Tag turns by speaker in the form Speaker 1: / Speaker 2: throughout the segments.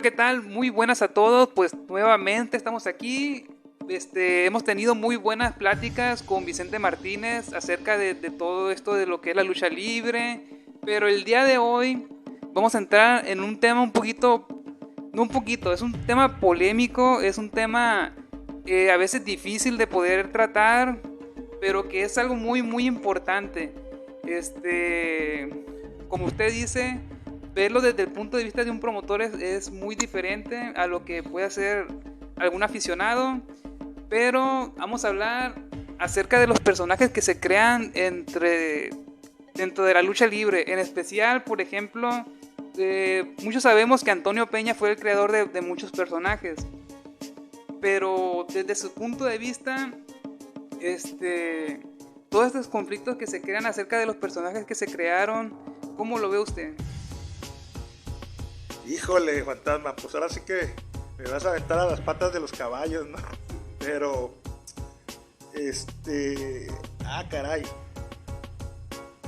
Speaker 1: ¿qué tal? Muy buenas a todos. Pues nuevamente estamos aquí. Hemos tenido muy buenas pláticas con Vicente Martínez acerca de todo esto de lo que es la lucha libre. Pero el día de hoy vamos a entrar en un tema un poquito, no un poquito, es un tema polémico, es un tema a veces difícil de poder tratar, pero que es algo muy, muy importante. Como usted dice, verlo desde el punto de vista de un promotor es muy diferente a lo que puede hacer algún aficionado, pero vamos a hablar acerca de los personajes que se crean dentro de la lucha libre. En especial, por ejemplo, muchos sabemos que Antonio Peña fue el creador de muchos personajes, pero desde su punto de vista, todos estos conflictos que se crean acerca de los personajes que se crearon, ¿cómo lo ve usted?
Speaker 2: Híjole, fantasma, pues ahora sí que me vas a aventar a las patas de los caballos, ¿no? Pero, caray.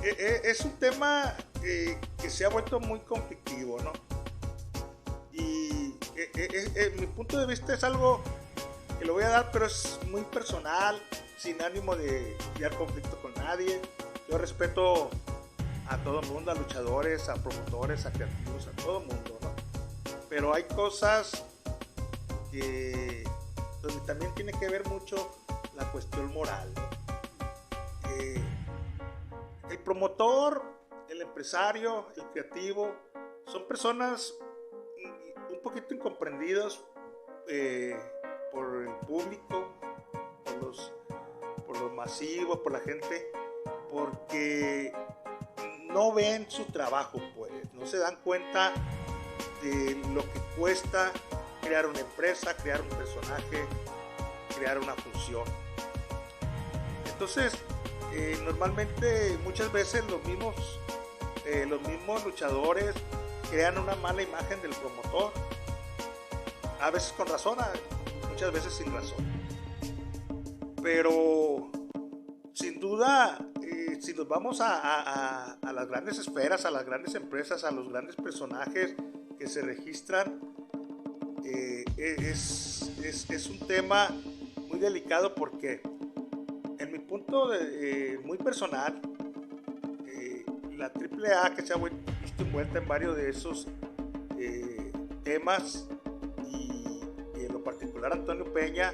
Speaker 2: Es un tema que se ha vuelto muy conflictivo, ¿no? Y mi punto de vista es algo que lo voy a dar, pero es muy personal, sin ánimo de crear conflicto con nadie. Yo respeto a todo el mundo, a luchadores, a promotores, a creativos, a todo el mundo, ¿no? Pero hay cosas donde también tiene que ver mucho la cuestión moral, ¿no? El promotor, el empresario, el creativo, son personas un poquito incomprendidas por el público, por los masivos, por la gente, porque no ven su trabajo, pues, no se dan cuenta de lo que cuesta crear una empresa, crear un personaje, crear una función. Entonces, normalmente, muchas veces los mismos luchadores crean una mala imagen del promotor, a veces con razón, muchas veces sin razón. Pero sin duda, si nos vamos a las grandes esferas, a las grandes empresas, a los grandes personajes que se registran, es un tema muy delicado, porque en mi punto muy personal, la AAA, que se ha visto envuelta en varios de esos temas, y en lo particular Antonio Peña,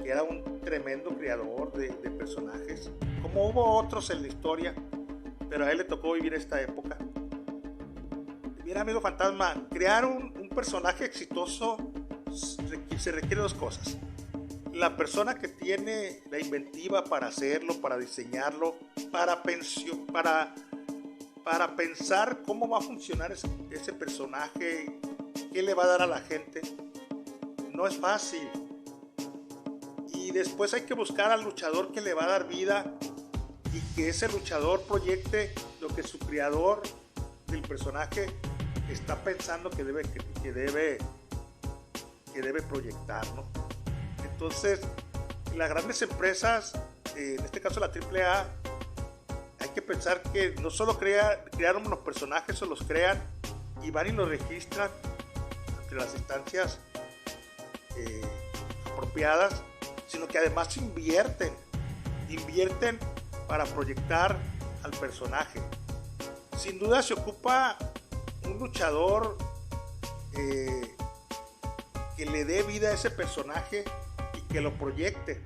Speaker 2: que era un tremendo creador de personajes, como hubo otros en la historia, pero a él le tocó vivir esta época. Mira, amigo fantasma, crear un personaje exitoso se requiere dos cosas: la persona que tiene la inventiva para hacerlo, para diseñarlo, para pensar cómo va a funcionar ese personaje, qué le va a dar a la gente. No es fácil. Y después hay que buscar al luchador que le va a dar vida, y que ese luchador proyecte lo que su creador del personaje está pensando que debe proyectar, ¿no? Entonces, las grandes empresas, en este caso la AAA, hay que pensar que no solo crearon los personajes, o los crean y van y los registran ante las instancias apropiadas, sino que además invierten para proyectar al personaje. Sin duda se ocupa un luchador que le dé vida a ese personaje y que lo proyecte.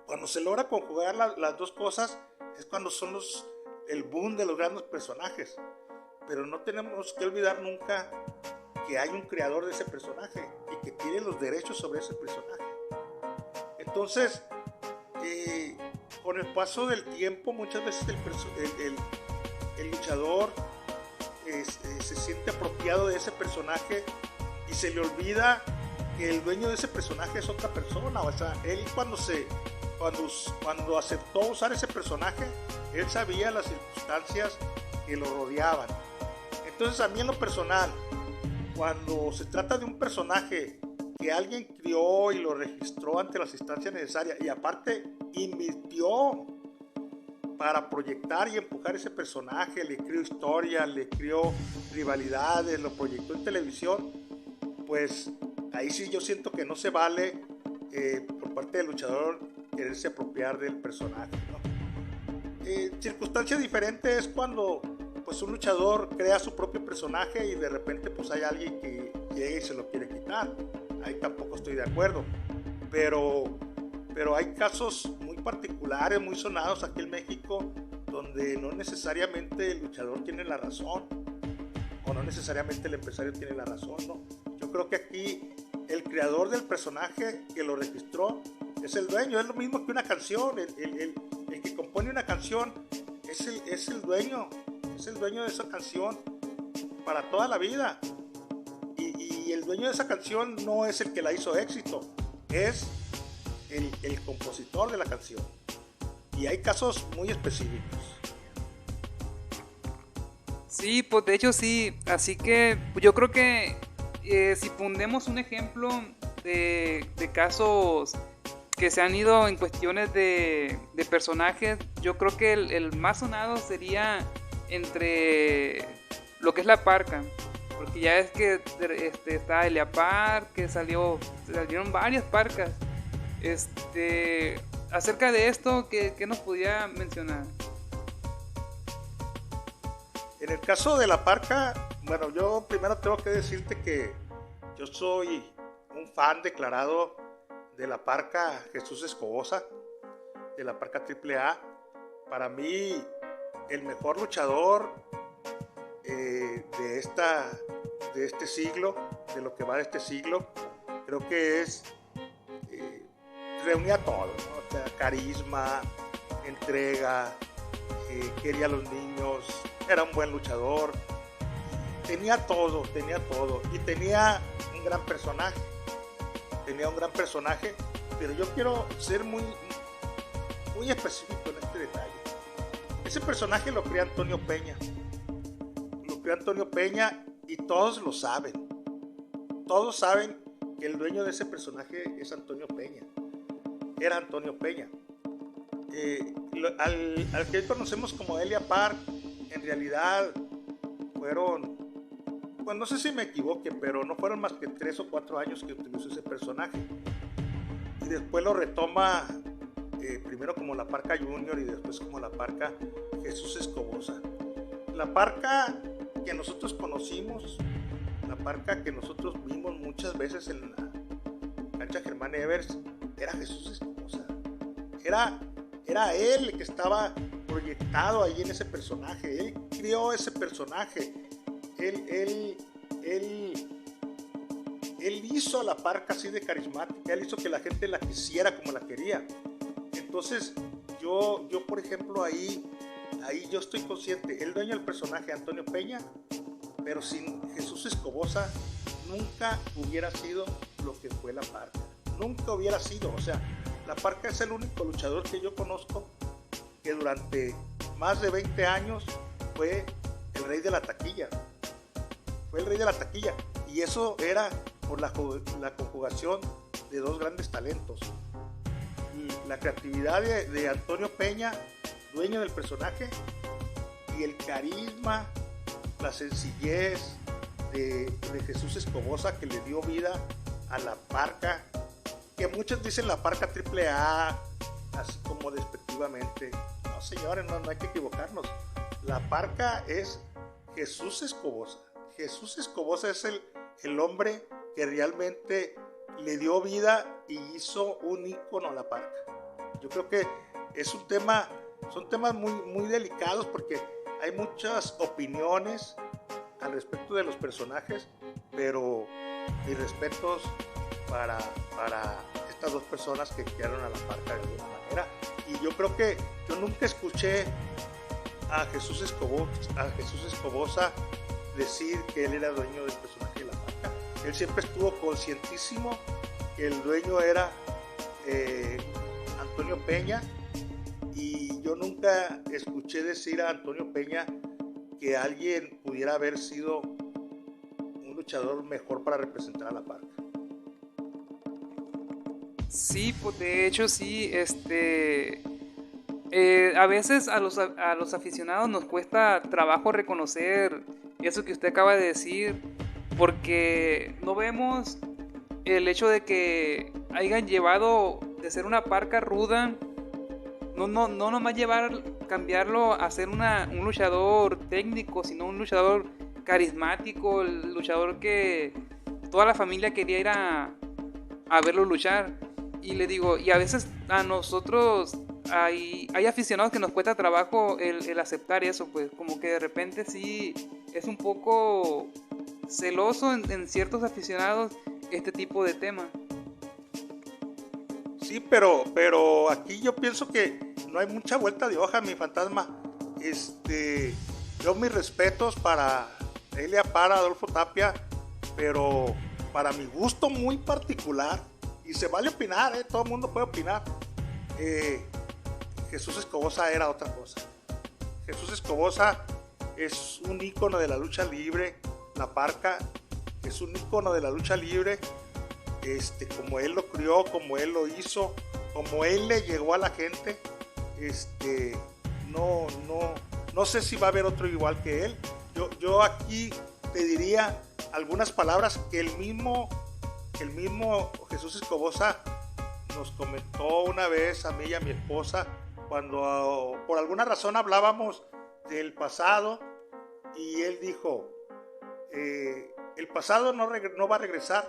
Speaker 2: Cuando se logra conjugar las dos cosas, es cuando son el boom de los grandes personajes. Pero no tenemos que olvidar nunca que hay un creador de ese personaje y que tiene los derechos sobre ese personaje. Entonces, con el paso del tiempo, muchas veces el luchador se siente apropiado de ese personaje, y se le olvida que el dueño de ese personaje es otra persona. O sea, él cuando aceptó usar ese personaje, él sabía las circunstancias que lo rodeaban. Entonces, a mí en lo personal, cuando se trata de un personaje que alguien crió y lo registró ante las instancias necesarias, y aparte invirtió para proyectar y empujar ese personaje, le creó historia, le creó rivalidades, lo proyectó en televisión, pues ahí sí yo siento que no se vale por parte del luchador quererse apropiar del personaje, ¿no? Circunstancia diferente es cuando pues un luchador crea su propio personaje y de repente pues hay alguien que llega y se lo quiere quitar. Ahí tampoco estoy de acuerdo, pero hay casos muy particulares, muy sonados aquí en México, donde no necesariamente el luchador tiene la razón, o no necesariamente el empresario tiene la razón, ¿no? Yo creo que aquí el creador del personaje que lo registró es el dueño. Es lo mismo que una canción. El que compone una canción es el dueño de esa canción para toda la vida, y el dueño de esa canción no es el que la hizo éxito, es el compositor de la canción, y hay casos muy específicos.
Speaker 1: Sí, pues de hecho sí, así que yo creo que si ponemos un ejemplo de casos que se han ido en cuestiones de personajes, yo creo que el más sonado sería entre lo que es la Parca, porque ya es que está Elia Park, que salieron varias Parcas. Acerca de esto, ¿qué nos podía mencionar?
Speaker 2: En el caso de la Parca, bueno, yo primero tengo que decirte que yo soy un fan declarado de la Parca Jesús Escobosa, de la Parca AAA. Para mí, el mejor luchador de este siglo, de lo que va de este siglo, creo que reunía todo, ¿no? O sea, carisma, entrega, quería a los niños, era un buen luchador, tenía todo, y tenía un gran personaje, pero yo quiero ser muy específico en este detalle. Ese personaje lo crea Antonio Peña, y todos lo saben. Todos saben que el dueño de ese personaje es Antonio Peña. Era Antonio Peña. Al que hoy conocemos como Elia Park, en realidad fueron, pues no sé si me equivoque, pero no fueron más que 3 o 4 años que utilizó ese personaje. Y después lo retoma primero como la Parca Junior y después como la Parca Jesús Escobosa. La Parca que nosotros conocimos, la Parca que nosotros vimos muchas veces en la cancha Germán Evers, era Jesús Escobosa. Era él el que estaba proyectado ahí en ese personaje. Él creó ese personaje. Él hizo a la Parca así de carismática. Él hizo que la gente la quisiera como la quería. Entonces yo por ejemplo, ahí yo estoy consciente. El dueño del personaje, Antonio Peña, pero sin Jesús Escobosa nunca hubiera sido lo que fue la Parca. Nunca hubiera sido. O sea, la Parca es el único luchador que yo conozco que durante más de 20 años fue el rey de la taquilla. Y eso era por la conjugación de dos grandes talentos. Y la creatividad de Antonio Peña, dueño del personaje, y el carisma, la sencillez de Jesús Escobosa, que le dio vida a la Parca, que muchos dicen la Parca AAA, así como despectivamente. No, señores, no hay que equivocarnos. La Parca es Jesús Escobosa. Jesús Escobosa es el hombre que realmente le dio vida y hizo un ícono a la Parca. Yo creo que son temas muy delicados, porque hay muchas opiniones al respecto de los personajes, pero mis respetos para estas dos personas que crearon a la Parca de alguna manera. Y yo creo que yo nunca escuché a Jesús Escobosa decir que él era dueño del personaje de la Parca. Él siempre estuvo conscientísimo que el dueño era Antonio Peña, y yo nunca escuché decir a Antonio Peña que alguien pudiera haber sido un luchador mejor para representar a la Parca.
Speaker 1: Sí, pues de hecho sí, a veces a los aficionados nos cuesta trabajo reconocer eso que usted acaba de decir, porque no vemos el hecho de que hayan llevado de ser una parca ruda, no nomás cambiarlo a ser un luchador técnico, sino un luchador carismático, el luchador que toda la familia quería ir a verlo luchar. Y le digo, y a veces a nosotros hay aficionados que nos cuesta trabajo el aceptar eso, pues como que de repente sí es un poco celoso en ciertos aficionados este tipo de tema.
Speaker 2: Sí, pero aquí yo pienso que no hay mucha vuelta de hoja, mi fantasma. Yo mis respetos para Elia Parra, Adolfo Tapia, pero para mi gusto muy particular, y se vale opinar, todo el mundo puede opinar, Jesús Escobosa era otra cosa. Jesús Escobosa es un ícono de la lucha libre, la parca es un ícono de la lucha libre, como él lo crió, como él lo hizo, como él le llegó a la gente, no sé si va a haber otro igual que él. Yo aquí te diría algunas palabras que el mismo Jesús Escobosa nos comentó una vez a mí y a mi esposa cuando por alguna razón hablábamos del pasado, y él dijo, el pasado no va a regresar,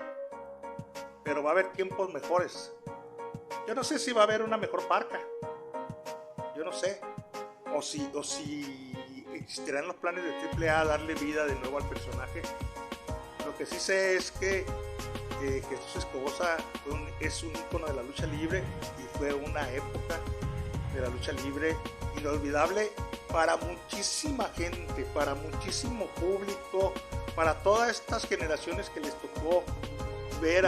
Speaker 2: pero va a haber tiempos mejores. Yo no sé si va a haber una mejor parca, yo no sé, o si existirán los planes de AAA darle vida de nuevo al personaje. Lo que sí sé es que Jesús Escobosa es un ícono de la lucha libre, y fue una época de la lucha libre inolvidable para muchísima gente, para muchísimo público, para todas estas generaciones que les tocó ver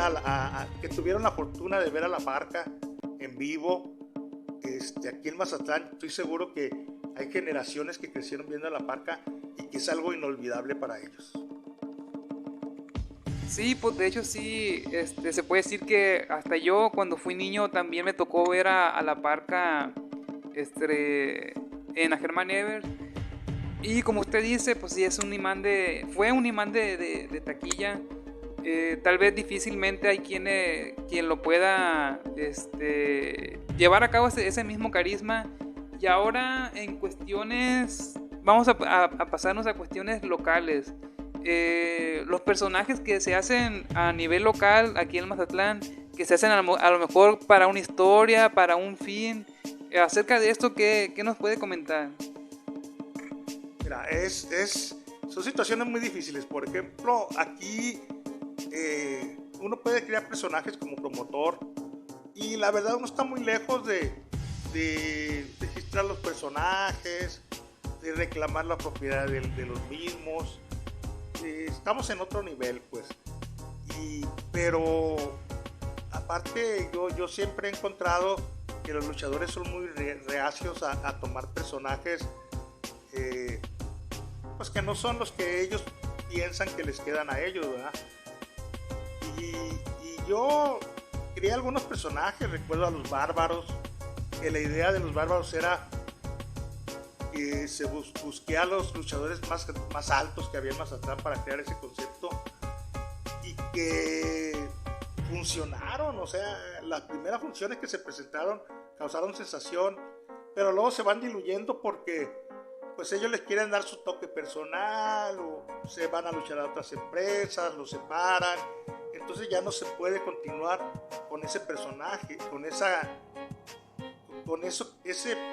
Speaker 2: que tuvieron la fortuna de ver a la parca en vivo. Aquí en Mazatlán estoy seguro que hay generaciones que crecieron viendo a la parca y que es algo inolvidable para ellos.
Speaker 1: Sí, pues de hecho sí, se puede decir que hasta yo cuando fui niño también me tocó ver a la parca en la Germán Evers. Y como usted dice, pues sí, fue un imán de taquilla. Tal vez difícilmente hay quien lo pueda llevar a cabo ese mismo carisma. Y ahora en cuestiones, vamos a pasarnos a cuestiones locales. Los personajes que se hacen a nivel local aquí en Mazatlán, que se hacen a lo mejor para una historia, para un fin, acerca de esto, ¿qué nos puede comentar?
Speaker 2: Mira, son situaciones muy difíciles. Por ejemplo, aquí uno puede crear personajes como promotor, y la verdad uno está muy lejos de registrar los personajes, de reclamar la propiedad de los mismos. Estamos en otro nivel, pues. Pero aparte yo siempre he encontrado que los luchadores son muy reacios a tomar personajes pues que no son los que ellos piensan que les quedan a ellos, ¿verdad? Y yo creé algunos personajes. Recuerdo a los bárbaros, que la idea de los bárbaros era que se busqué a los luchadores más altos que había en Mazatlán para crear ese concepto, y que funcionaron. O sea, las primeras funciones que se presentaron causaron sensación, pero luego se van diluyendo porque pues ellos les quieren dar su toque personal, o se van a luchar a otras empresas, los separan. Entonces ya no se puede continuar con ese personaje, con ese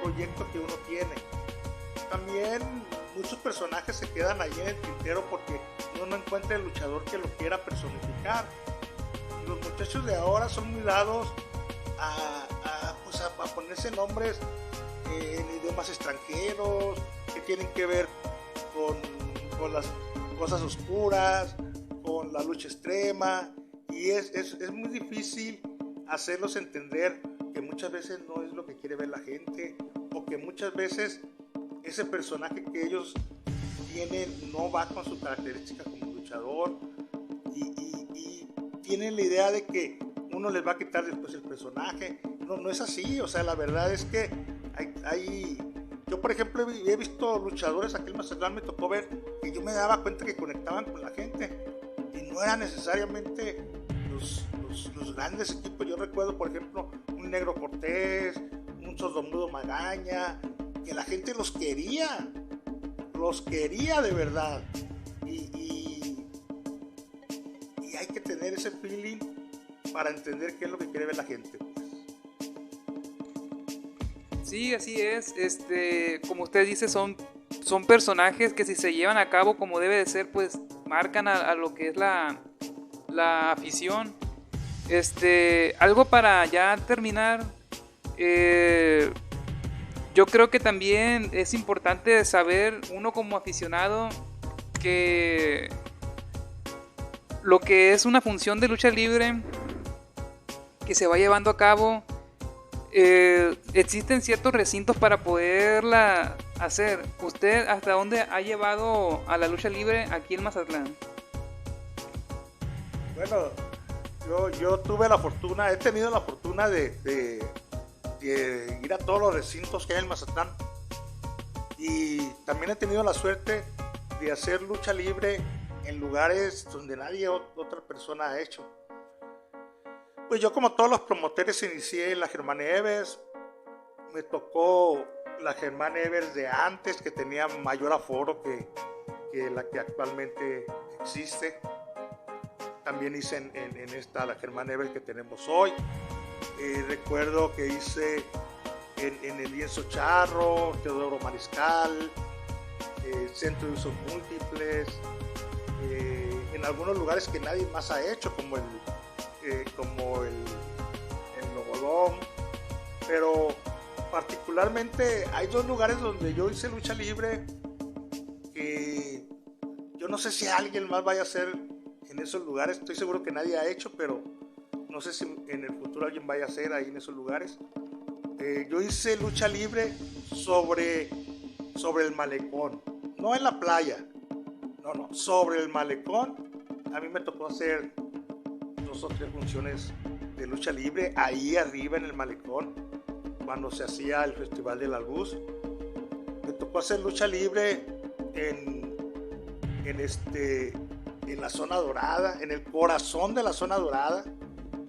Speaker 2: proyecto que uno tiene. También muchos personajes se quedan ahí en el tintero porque uno no encuentra el luchador que lo quiera personificar. Los muchachos de ahora son muy dados a ponerse nombres en idiomas extranjeros que tienen que ver con las cosas oscuras, con la lucha extrema, y es muy difícil hacerlos entender que muchas veces no es lo que quiere ver la gente, o que muchas veces ese personaje que ellos tienen no va con su característica como luchador, y tienen la idea de que uno les va a quitar después el personaje. No es así. O sea, la verdad es que yo por ejemplo he visto luchadores aquí en Mazatlán, me tocó ver que yo me daba cuenta que conectaban con la gente, y no eran necesariamente los grandes equipos. Yo recuerdo, por ejemplo, un Negro Cortés, un Sordomudo Magaña, que la gente los quería de verdad. Y hay que tener ese feeling para entender qué es lo que quiere ver la gente.
Speaker 1: Sí, así es. Como usted dice, son personajes que si se llevan a cabo como debe de ser, pues marcan a lo que es la afición. Algo para ya terminar. Yo creo que también es importante saber, uno como aficionado, que lo que es una función de lucha libre que se va llevando a cabo, existen ciertos recintos para poderla hacer. ¿Usted hasta dónde ha llevado a la lucha libre aquí en Mazatlán?
Speaker 2: Bueno, yo he tenido la fortuna de ir a todos los recintos que hay en Mazatlán, y también he tenido la suerte de hacer lucha libre en lugares donde otra persona ha hecho. Pues yo, como todos los promotores, inicié en la Germán Evers. Me tocó la Germán Evers de antes, que tenía mayor aforo que la que actualmente existe. También hice en esta, la Germán Evers que tenemos hoy. Recuerdo que hice en el Lienzo Charro, Teodoro Mariscal, Centro de Usos Múltiples, en algunos lugares que nadie más ha hecho, como el Nogodón. Pero particularmente hay dos lugares donde yo hice lucha libre que yo no sé si alguien más vaya a hacer en esos lugares. Estoy seguro que nadie ha hecho, pero no sé si en el futuro alguien vaya a hacer ahí en esos lugares. Yo hice lucha libre sobre el malecón, no en la playa, no, sobre el malecón. A mí me tocó hacer 2 o 3 funciones de lucha libre ahí arriba en el malecón, cuando se hacía el Festival de la Luz. Me tocó hacer lucha libre en la zona dorada, en el corazón de la zona dorada.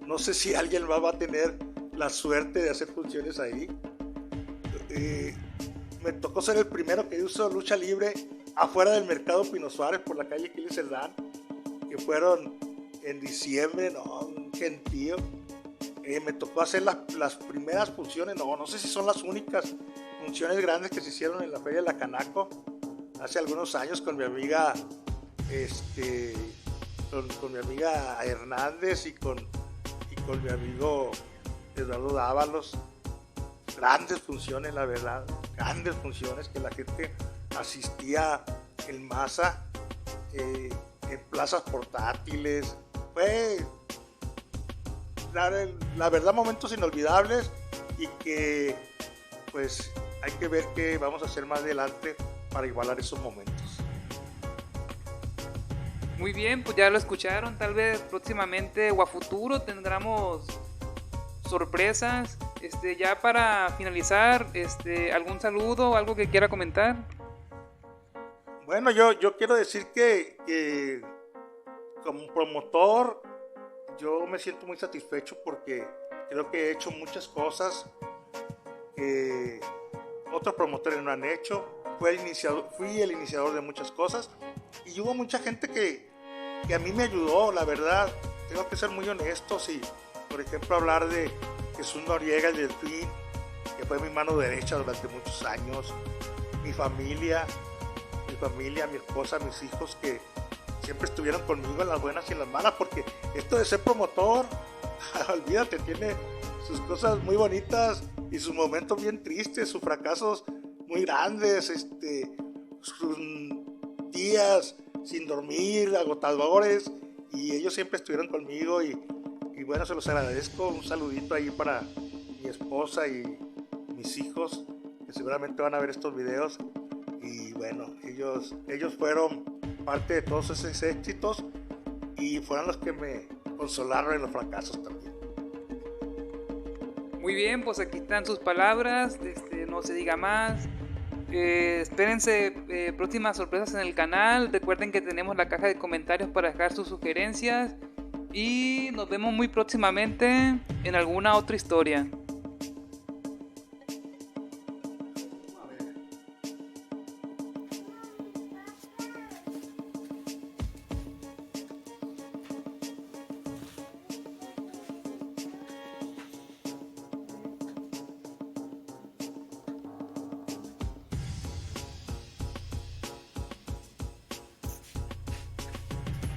Speaker 2: No sé si alguien más va a tener la suerte de hacer funciones ahí. Me tocó ser el primero que hizo lucha libre afuera del Mercado Pino Suárez, por la calle Aquiles Cerdán, que fueron en diciembre, un gentío. Me tocó hacer las primeras funciones, no sé si son las únicas funciones grandes que se hicieron en la Feria de la Canaco hace algunos años, con mi amiga con mi amiga Hernández y con mi amigo Eduardo Dávalos. Grandes funciones, la verdad, grandes funciones, que la gente asistía en masa, en plazas portátiles. Fue la verdad momentos inolvidables, y que pues hay que ver qué vamos a hacer más adelante para igualar esos momentos.
Speaker 1: Muy bien, pues ya lo escucharon. Tal vez próximamente o a futuro tendremos sorpresas. Ya para finalizar, ¿algún saludo o algo que quiera comentar?
Speaker 2: Bueno, yo quiero decir que como promotor yo me siento muy satisfecho, porque creo que he hecho muchas cosas que otros promotores no han hecho. Fui el iniciador de muchas cosas, y hubo mucha gente que a mí me ayudó, la verdad. Tengo que ser muy honestos, y por ejemplo hablar de Jesús Noriega, el Delfín, que fue mi mano derecha durante muchos años. Mi familia, mi esposa, mis hijos, que siempre estuvieron conmigo en las buenas y en las malas, porque esto de ser promotor, olvídate, tiene sus cosas muy bonitas y sus momentos bien tristes, sus fracasos muy grandes, sus días sin dormir, agotadores, y ellos siempre estuvieron conmigo, y bueno, se los agradezco. Un saludito ahí para mi esposa y mis hijos, que seguramente van a ver estos videos. Y bueno, ellos fueron parte de todos esos éxitos, y fueron los que me consolaron en los fracasos también.
Speaker 1: Muy bien, pues aquí están sus palabras. No se diga más. Espérense próximas sorpresas en el canal. Recuerden que tenemos la caja de comentarios para dejar sus sugerencias. Y nos vemos muy próximamente en alguna otra historia.